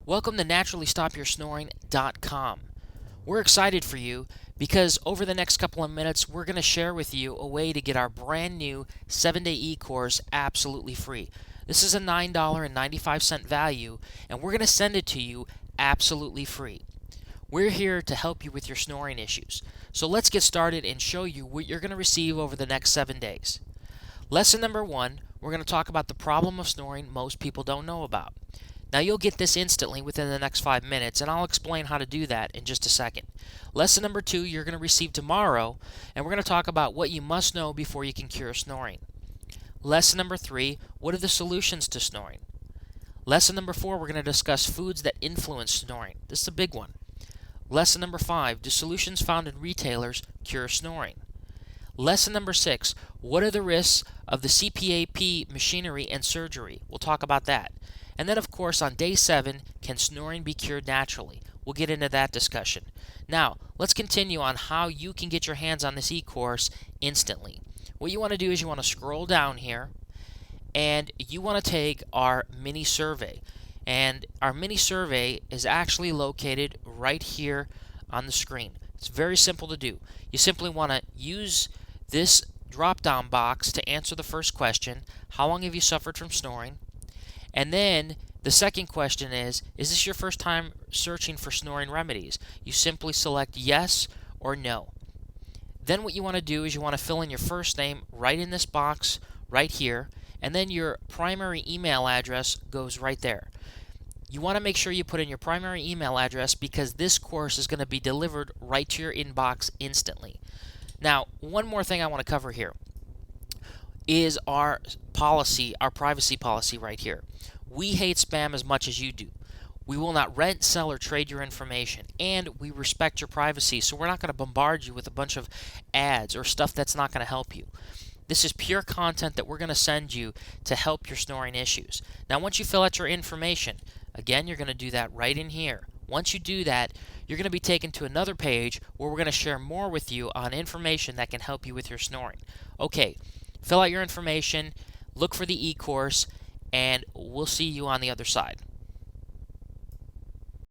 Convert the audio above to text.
Welcome to naturallystopyoursnoring.com. We're excited for you because over the next couple of minutes we're going to share with you a way to get our brand new 7-day e-course absolutely free. This is a $9.95 value and we're going to send it to you absolutely free. We're here to help you with your snoring issues. So let's get started and show you what you're going to receive over the next 7 days. Lesson number 1, we're going to talk about the problem of snoring most people don't know about. Now you'll get this instantly within the next 5 minutes, and I'll explain how to do that in just a second. Lesson number 2 you're going to receive tomorrow, and we're going to talk about what you must know before you can cure snoring. Lesson number 3, what are the solutions to snoring? Lesson number 4, we're going to discuss foods that influence snoring. This is a big one. Lesson number 5, do solutions found in retailers cure snoring? Lesson number 6, what are the risks of the CPAP machinery and surgery? We'll talk about that. And then, of course, on day 7, can snoring be cured naturally? We'll get into that discussion. Now, let's continue on how you can get your hands on this e-course instantly. What you want to do is you want to scroll down here, and you want to take our mini survey. And our mini survey is actually located right here on the screen. It's very simple to do. You simply want to use this drop-down box to answer the first question, how long have you suffered from snoring? And then the second question is this your first time searching for snoring remedies? You simply select yes or no. Then what you want to do is you want to fill in your first name right in this box right here, and then your primary email address goes right there. You want to make sure you put in your primary email address because this course is going to be delivered right to your inbox instantly. Now, one more thing I want to cover here is our policy, our privacy policy right here. We hate spam as much as you do. We will not rent, sell, or trade your information, and we respect your privacy, so we're not going to bombard you with a bunch of ads or stuff that's not going to help you. This is pure content that we're going to send you to help your snoring issues. Now, once you fill out your information, again, you're going to do that right in here. Once you do that, you're going to be taken to another page where we're going to share more with you on information that can help you with your snoring. Okay, fill out your information, look for the e-course, and we'll see you on the other side.